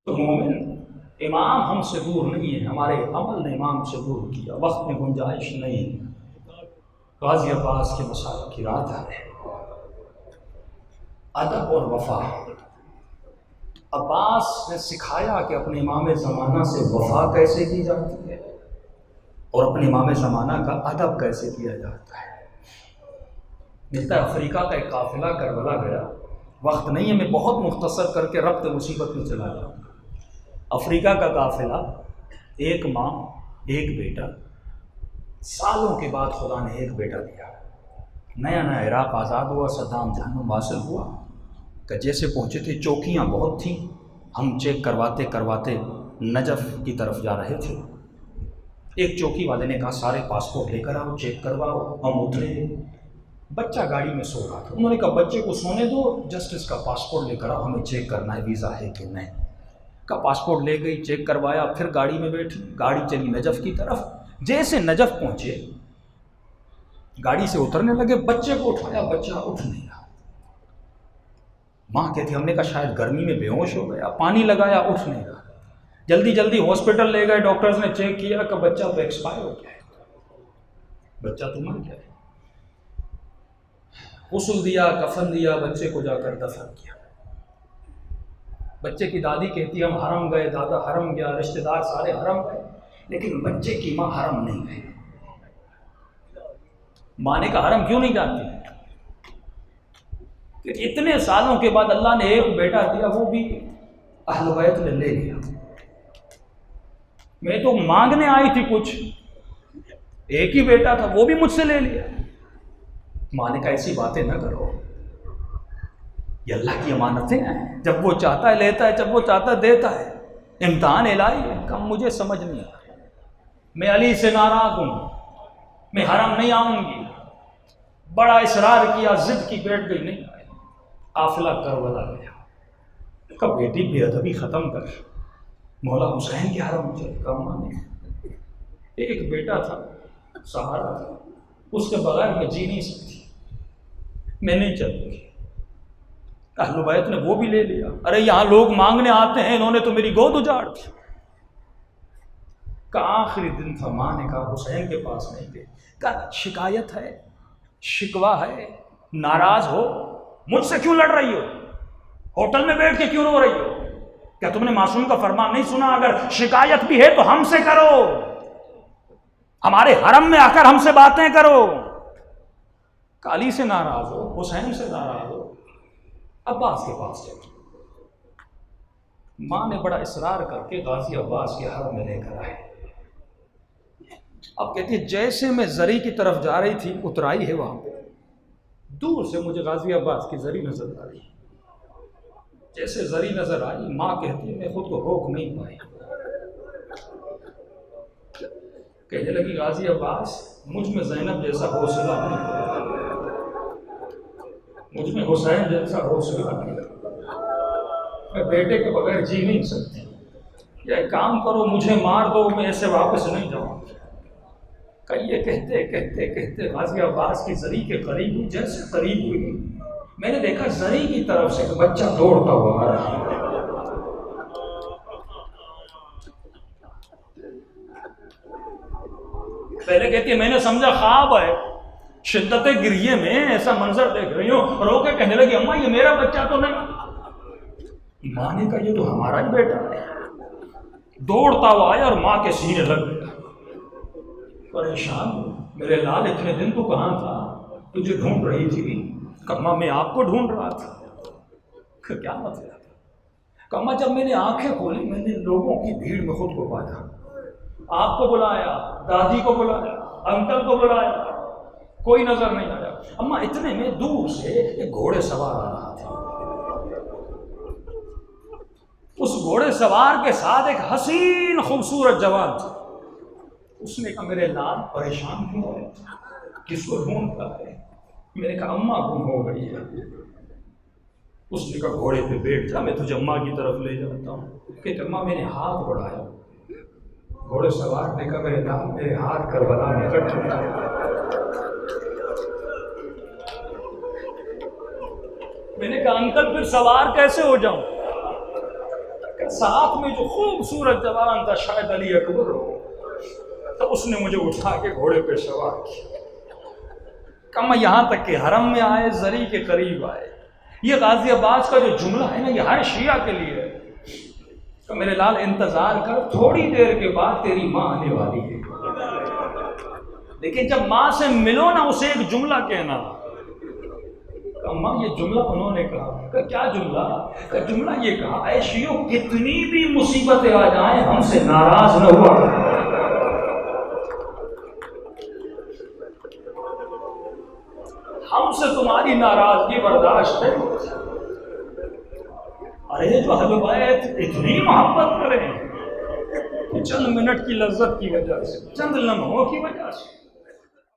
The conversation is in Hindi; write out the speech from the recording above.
तो मोमिन, इमाम हमसे दूर नहीं है, हमारे अमल ने इमाम से दूर किया। वक्त में गुंजाइश नहीं। गाजी अब्बास के मसाइल की रात है। अदब और वफा। अब्बास ने सिखाया कि अपने इमाम ज़माना से वफा कैसे की जाती है और अपने इमाम ज़माना का अदब कैसे किया जाता है। मिलता है अफ्रीका का एक काफिला करबला गया। वक्त नहीं है, मैं बहुत मुख्तसर करके रब्त मुसीबत में चला जाऊँगा। अफ्रीका का काफिला, एक माँ एक बेटा। सालों के बाद खुदा ने एक बेटा दिया। नया नया इराक़ आज़ाद हुआ, सद्दाम जहन्नुम हासिल हुआ। कि जैसे पहुँचे थे, चौकियाँ बहुत थीं। हम चेक करवाते करवाते नजफ़ की तरफ जा रहे थे। एक चौकी वाले ने कहा सारे पासपोर्ट लेकर आओ, चेक करवाओ। हम उतरे, बच्चा गाड़ी में सो रहा था। उन्होंने कहा बच्चे को सोने दो, जस्टिस का पासपोर्ट लेकर आओ, हमें चेक करना है वीज़ा है कि नहीं। का पासपोर्ट ले गई, चेक करवाया, फिर गाड़ी में बैठी। गाड़ी चली नजफ़ की तरफ। जैसे नजफ़ पहुँचे, गाड़ी से उतरने लगे, बच्चे को उठाया, बच्चा उठ नहीं रहा। माँ कहती, हमने कहा शायद गर्मी में बेहोश हो गया। पानी लगाया, उठ नहीं रहा। जल्दी जल्दी हॉस्पिटल ले गए। डॉक्टर्स ने चेक किया कि बच्चा तो एक्सपायर हो गया है, बच्चा तो मर गया है। गुस्ल दिया, कफन दिया, बच्चे को जाकर दफन किया। बच्चे की दादी कहती है हम हरम गए, दादा हरम गया, रिश्तेदार सारे हरम गए, लेकिन बच्चे की माँ हरम नहीं गई। माँ ने कहा हरम क्यों नहीं जाती? कि इतने सालों के बाद अल्लाह ने एक बेटा दिया, वो भी अहल बैत ने ले लिया। मैं तो मांगने आई थी कुछ, एक ही बेटा था, वो भी मुझसे ले लिया। माँ ने कहा ऐसी बातें ना करो, ये अल्लाह की अमानतें हैं। जब वो चाहता है लेता है, जब वो चाहता है देता है। इम्तिहान इलाही है। कम मुझे समझ नहीं आता, मैं अली से नाराज हूँ, मैं हरम नहीं आऊँगी। बड़ा इसरार किया, जिद की, बैठ गई, नहीं आए। काफिला करबला गया। कब बेटी बेअदबी ख़त्म कर, मौला हुसैन के हरम में चल। कम माने, एक बेटा था, सहारा था, उसके बगैर मैं जी नहीं सकती, मैं नहीं चलूँगी। अहले बैत ने वो भी ले लिया। अरे यहाँ लोग मांगने आते हैं, इन्होंने तो मेरी गोद उजाड़ दी। का आखिरी दिन था, माँ ने कहा हुसैन के पास नहीं गए। का शिकायत है, शिकवा है, नाराज हो, मुझसे क्यों लड़ रही हो? होटल में बैठ के क्यों रो रही हो? क्या तुमने मासूम का फरमान नहीं सुना? अगर शिकायत भी है तो हमसे करो, हमारे हरम में आकर हमसे बातें करो। काली से नाराज हो, हुसैन से नाराज हो, अब्बास के पास चलो। माँ ने बड़ा इसरार करके गाजी अब्बास के हरम में लेकर आए। अब कहती है जैसे मैं जरी की तरफ जा रही थी, उतराई है वहां पे, दूर से मुझे गाजी अब्बास की जरी नजर आ रही। जैसे जरी नजर आई, माँ कहती है मैं खुद को रोक नहीं पाई। कहने लगी गाजी अब्बास, मुझ में ज़ैनब जैसा हौसला नहीं, मुझ में हुसैन जैसा हौसला नहीं, मैं बेटे के बगैर जी नहीं सकती। या एक काम करो, मुझे मार दो, मैं ऐसे वापस नहीं जाऊँगी। ये कहते कहते कहते गाजी अब्बास की जरी के करीब हुई। जैसे करीब हुई, मैंने देखा जरी की तरफ से बच्चा दौड़ता हुआ आ रहा है। पहले कहती है मैंने समझा ख्वाब है, शिद्दत गिरिये में ऐसा मंजर देख रही हूँ। रो के कहने लगी अम्मा ये मेरा बच्चा तो नहीं। माँ ने कहा ये तो हमारा ही बेटा है। दौड़ता हुआ आया और माँ के सीने लग गया। परेशान, मेरे लाल इतने दिन तू कहाँ था? तुझे ढूंढ रही थी। कम्मा मैं आपको ढूंढ रहा था। क्या मतलब? कम्मा जब मैंने आंखें खोली, मैंने लोगों की भीड़ में खुद को पाया। आपको बुलाया, दादी को बुलाया, अंकल को बुलाया, कोई नजर नहीं आया। अम्मा इतने में दूर से एक घोड़े सवार आ रहा था। उस घोड़े सवार के साथ एक हसीन खूबसूरत जवान था। उसने कहा मेरे लाल परेशान क्यों है, किसको ढूंढता है? मैंने कहा अम्मा गुम हो गई है। उसने कहा घोड़े पे बैठ जा, मैं तुझे अम्मा की तरफ ले जाता हूँ। कहते अम्मा मैंने हाथ बढ़ाया, घोड़े सवार ने कहा मेरे लाल मेरे हाथ करबला में कट गया। मैंने कहा अंकल फिर सवार कैसे हो जाऊं? साथ में जो खूबसूरत जवान था शायद अली अकबर हो, तो उसने मुझे उठा के घोड़े पे सवार किया। कम यहाँ तक कि हरम में आए, जरी के करीब आए। ये गाजियाबाद का जो जुमला है ना, ये हर शिया के लिए है। तो मेरे लाल इंतजार कर, थोड़ी देर के बाद तेरी माँ आने वाली है। लेकिन जब माँ से मिलो ना, उसे एक जुमला कहना। अम्मा ये जुमला उन्होंने कहा। क्या जुमला? जुमला ये कहा, ऐ शियो कितनी भी मुसीबतें आ जाएं हमसे नाराज न हुआ। हमसे तुम्हारी नाराजगी बर्दाश्त है। अरे जो अहले बैत इतनी मोहब्बत करें कि चंद मिनट की लज्जत की वजह से, चंद लम्हों की वजह से